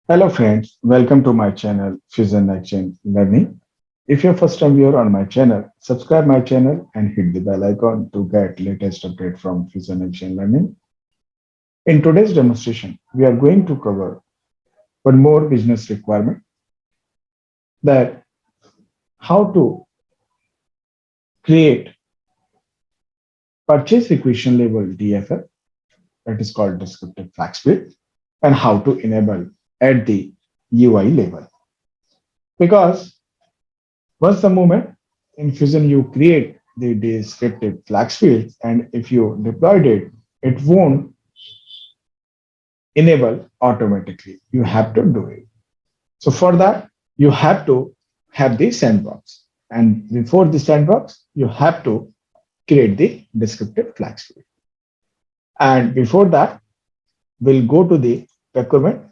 Hello friends, welcome to my channel Fusion Action Learning. If you're first time viewer on my channel, subscribe my channel and hit the bell icon to get latest update from Fusion Action Learning. In today's demonstration, we are going to cover one more business requirement, that how to create purchase requisition level DFL, that is called descriptive flag split, and how to enable at the UI level. Because once the moment in Fusion you create the descriptive flags fields, and if you deployed it, it won't enable automatically. You have to do it. So for that, you have to have the sandbox. And before the sandbox, you have to create the descriptive flags field. And before that, we'll go to the procurement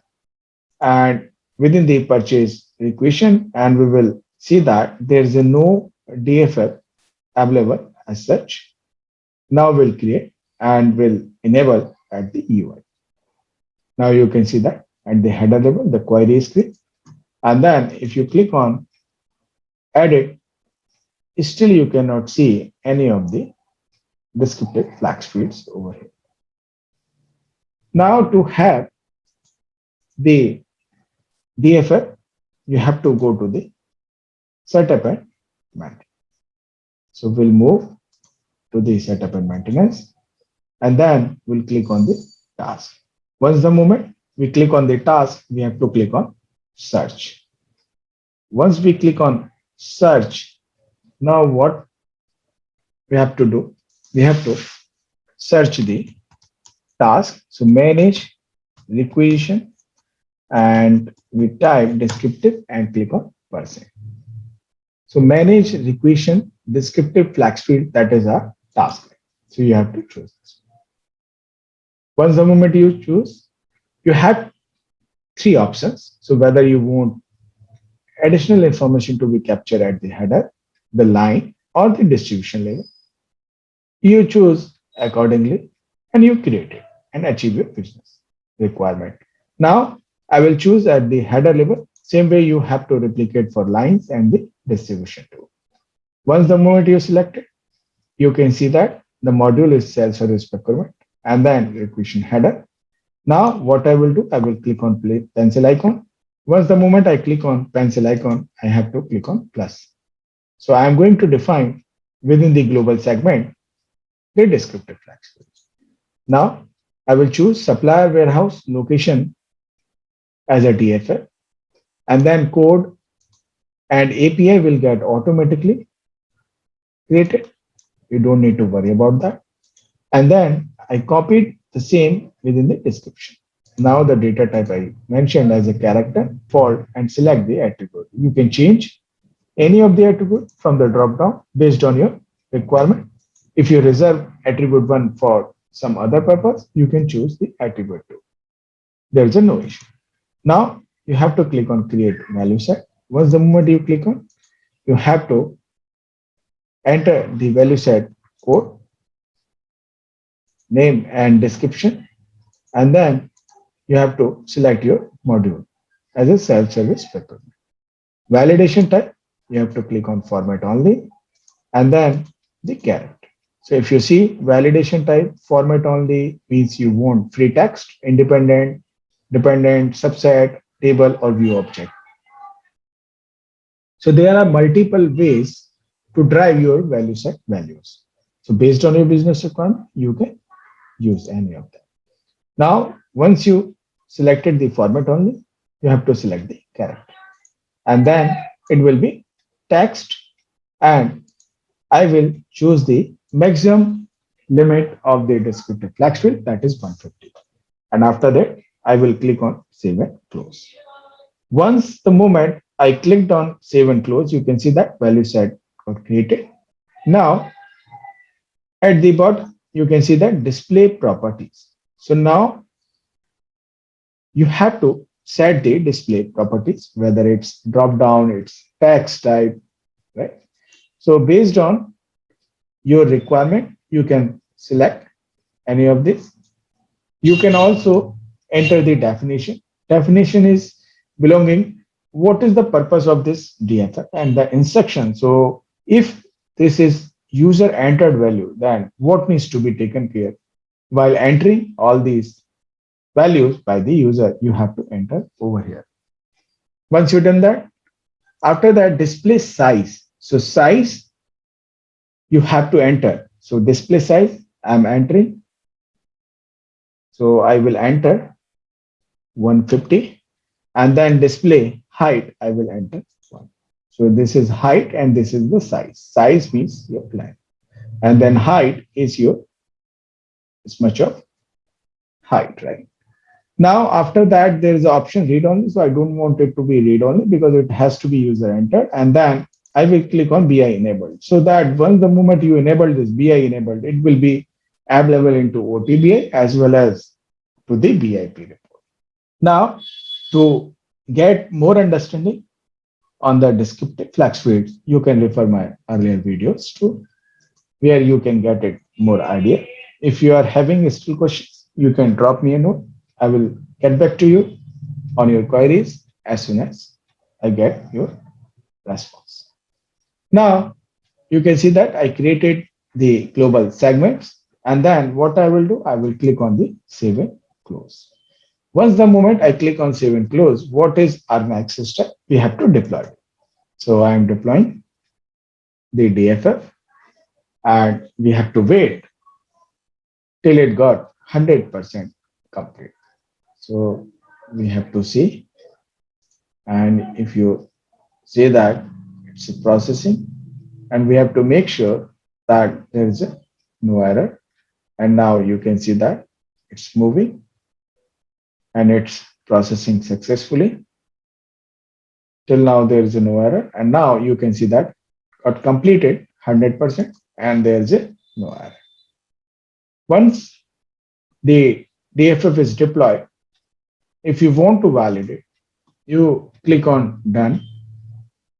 and within the purchase requisition, and we will see that there is a no DFL available as such. Now we'll create and we'll enable at the UI. Now you can see that at the header level, the query is clear. And then if you click on edit, still you cannot see any of the descriptive flags fields over here. Now to have the DFL, you have to go to the setup and maintenance. So we'll move to the setup and maintenance, and then we'll click on the task. Once the moment we click on the task, we have to click on search. Once we click on search, now what we have to do? We have to search the task. So manage requisition, and we type descriptive and click on percent. So manage requisition descriptive flags field, that is our task. So you have to choose this. Once the moment you choose, you have three options. So whether you want additional information to be captured at the header, the line, or the distribution level, you choose accordingly and you create it and achieve your business requirement. Now, I will choose at the header level. Same way you have to replicate for lines and the distribution too. Once the moment you select it, you can see that the module is self-service procurement and then requisition header. Now, what I will do, I will click on pencil icon. Once the moment I click on pencil icon, I have to click on plus. So I am going to define within the global segment the descriptive flags. Now, I will choose supplier warehouse location as a DFL, and then code and API will get automatically created. You don't need to worry about that. And then I copied the same within the description. Now the data type I mentioned as a character, default, and select the attribute. You can change any of the attribute from the drop down based on your requirement. If you reserve attribute 1 for some other purpose, you can choose the attribute 2. There is a no issue. Now you have to click on create value set. Once the moment you click on, you have to enter the value set code, name and description, and then you have to select your module as a self-service procurement. Validation type, you have to click on format only, and then the caret. So if you see validation type format only means you want free text, independent, dependent, subset, table, or view object. So there are multiple ways to drive your value set values. So based on your business requirement, you can use any of them. Now, once you selected the format only, you have to select the character. And then it will be text, and I will choose the maximum limit of the descriptive flag field, that is 150. And after that, I will click on save and close. Once the moment I clicked on save and close, you can see that value set got created. Now at the bottom, you can see that display properties. So now you have to set the display properties, whether it's drop down, it's text type, right? So based on your requirement, you can select any of this. You can also enter the definition. Definition is belonging what is the purpose of this dff and the instruction. So if this is user entered value, then what needs to be taken care while entering all these values by the user, you have to enter over here. Once you've done that, after that display size, so size you have to enter. So display size I'm entering, so I will enter 150, and then display height I will enter 1. So this is height and this is the size. Size means your plan, and then height is your this much of height, right? Now after that there is an option read only, so I don't want it to be read only because it has to be user entered, and then I will click on BI enabled, so that once the moment you enable this BI enabled, it will be available into OTBI as well as to the BIP report. Now to get more understanding on the descriptive flex fields, you can refer my earlier videos too, where you can get it more idea. If you are having still questions, you can drop me a note. I will get back to you on your queries as soon as I get your response. Now you can see that I created the global segments, and then what I will do, I will click on the save and close. Once the moment I click on save and close, what is our next step? We have to deploy. So I am deploying the DFF, and we have to wait till it got 100% complete. So we have to see, and if you say that it's a processing, and we have to make sure that there is a no error. And now you can see that it's moving and it's processing successfully. Till now there is a no error, and now you can see that got completed 100% and there is a no error. Once the DFF is deployed, if you want to validate, you click on done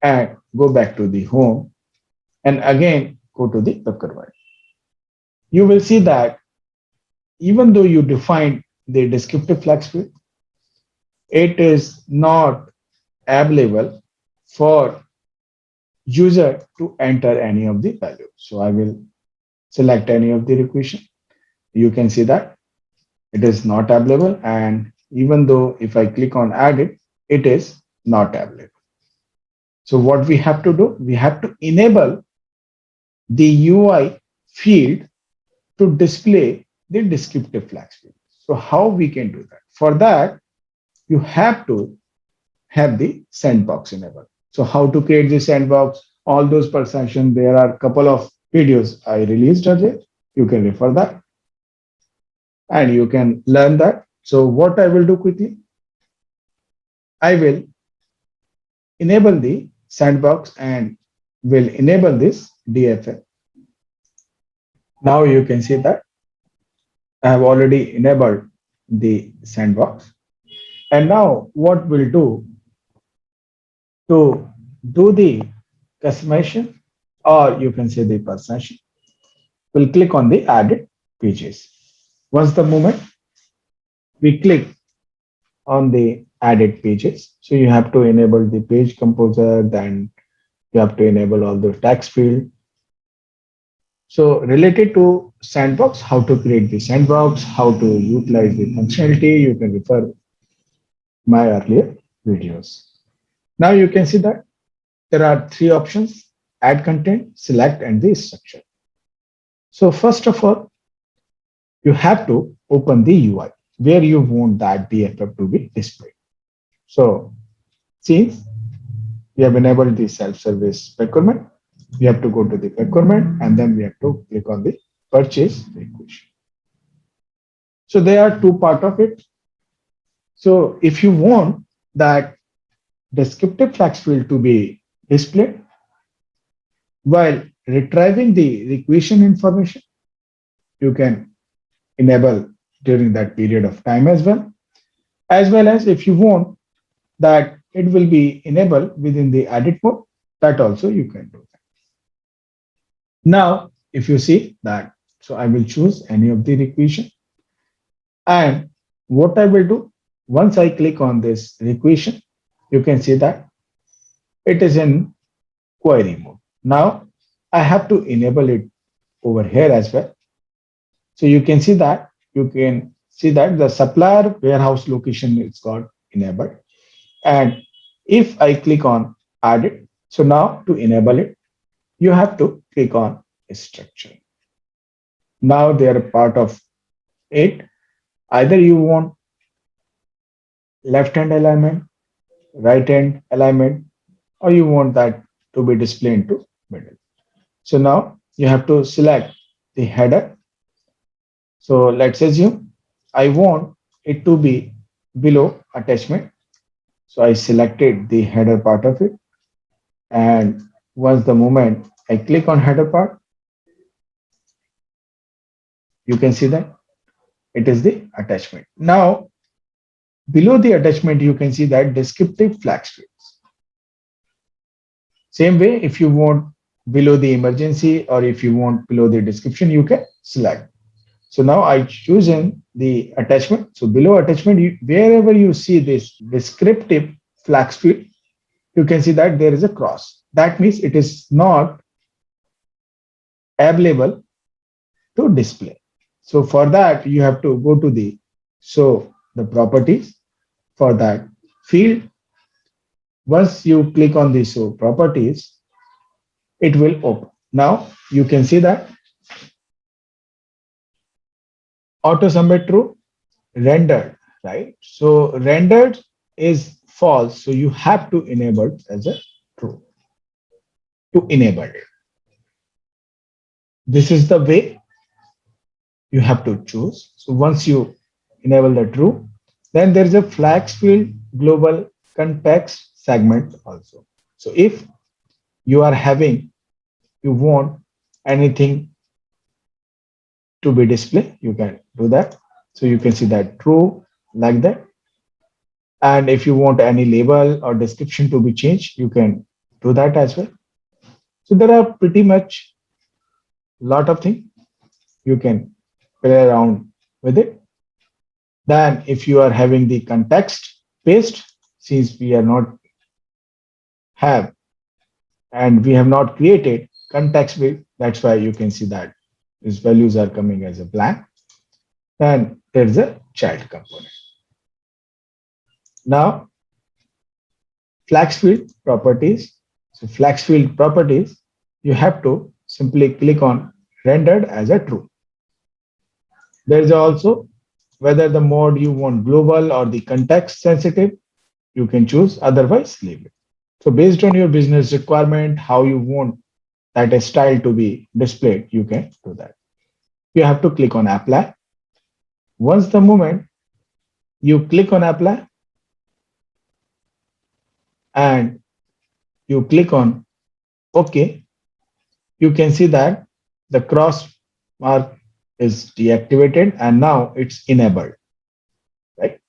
and go back to the home and again go to the Peppermint. You will see that even though you defined the descriptive flex field, it is not available for user to enter any of the values. So I will select any of the equation. You can see that it is not available, and even though if I click on add it, it is not available. So what we have to do, we have to enable the UI field to display the descriptive flex field. So how we can do that? For that, you have to have the sandbox enabled. So how to create the sandbox, all those per session, there are a couple of videos I released earlier. You can refer that and you can learn that. So what I will do quickly, I will enable the sandbox and will enable this DFF. Now you can see that I have already enabled the sandbox. And now what we'll do to do the customization, or you can say the personalization, we'll click on the added pages. Once the moment we click on the added pages, so you have to enable the page composer, then you have to enable all the text field. So related to sandbox, how to create the sandbox, how to utilize the functionality, you can refer my earlier videos. Now you can see that there are three options: add content, select, and the structure. So first of all, you have to open the UI where you want that DFF to be displayed. So since we have enabled the self-service procurement, we have to go to the procurement and then we have to click on the purchase equation. So there are two parts of it. So if you want that descriptive flex field to be displayed while retrieving the equation information, you can enable during that period of time as well as if you want that it will be enabled within the edit mode, that also you can do that. Now, if you see that, so I will choose any of the equation, and what I will do, once I click on this equation, You can see that it is in query mode. Now I have to enable it over here as well. So you can see that the supplier warehouse location is got enabled. And if I click on add it, so now to enable it, you have to click on structure. Now they are part of it. Either you want left hand alignment, right hand alignment, or you want that to be displayed into middle. So now you have to select the header. So let's assume I want it to be below attachment. So I selected the header part of it. And once the moment I click on header part, you can see that it is the attachment. Now below the attachment, you can see that descriptive flag fields. Same way, if you want below the emergency or if you want below the description, you can select. So now I chosen the attachment. So below attachment, wherever you see this descriptive flag field, you can see that there is a cross. That means it is not available to display. So for that, you have to go to the show the properties for that field. Once you click on the show properties, it will open. Now you can see that auto submit true rendered, right? So rendered is false. So you have to enable as a true to enable it. This is the way you have to choose. So once you enable the true, then there is a flags field global context segment also. So if you are having, you want anything to be displayed, you can do that. So you can see that true like that. And if you want any label or description to be changed, you can do that as well. So there are pretty much lot of things you can play around with it. Then if you are having the context paste, since we are not have and we have not created context with, that's why you can see that these values are coming as a blank. Then there's a child component. Now flex field properties. So flex field properties, you have to simply click on rendered as a true. There is also whether the mode you want global or the context sensitive, you can choose, otherwise leave it. So based on your business requirement, how you want that style to be displayed, you can do that. You have to click on apply. Once the moment you click on apply and you click on OK, you can see that the cross mark is deactivated and now it's enabled, right?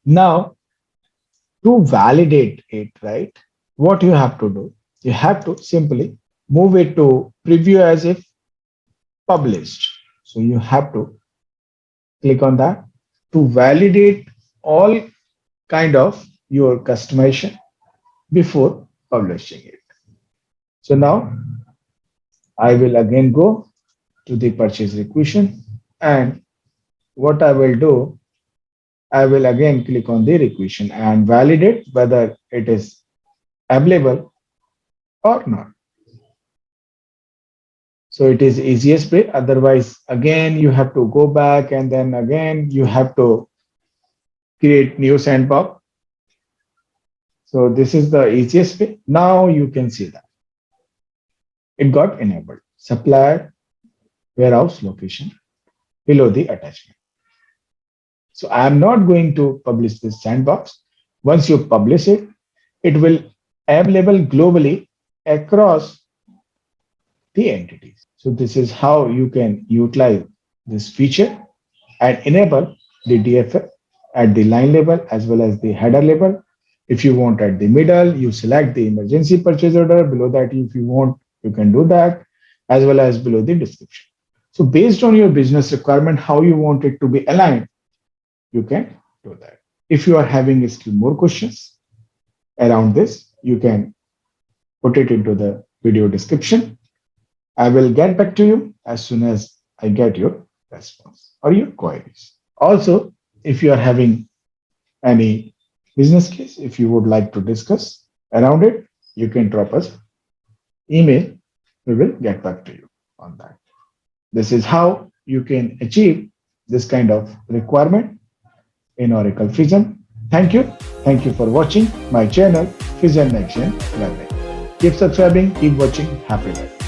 Now to validate it, right? What you have to do, you have to simply move it to preview as if published. So you have to click on that to validate all kind of your customization before publishing it. So now I will again go to the purchase requisition and what I will do, I will again click on the requisition and validate whether it is available or not. So it is easiest way. Otherwise, again, you have to go back and then again, you have to create new sandbox. So this is the easiest way. Now you can see that it got enabled. Supplier warehouse location below the attachment. So I am not going to publish this sandbox. Once you publish it, it will available globally across the entities. So this is how you can utilize this feature and enable the DFF at the line level as well as the header level. If you want at the middle, you select the emergency purchase order. Below that, if you want, you can do that as well as below the description. So based on your business requirement, how you want it to be aligned, you can do that. If you are having still more questions around this, you can put it into the video description. I will get back to you as soon as I get your response or your queries. Also, if you are having any business case, if you would like to discuss around it, you can drop us email. We will get back to you on that. This is how you can achieve this kind of requirement in Oracle Fusion. Thank you. Thank you for watching my channel, Fusion Next Gen Learning. Keep subscribing, keep watching. Happy life.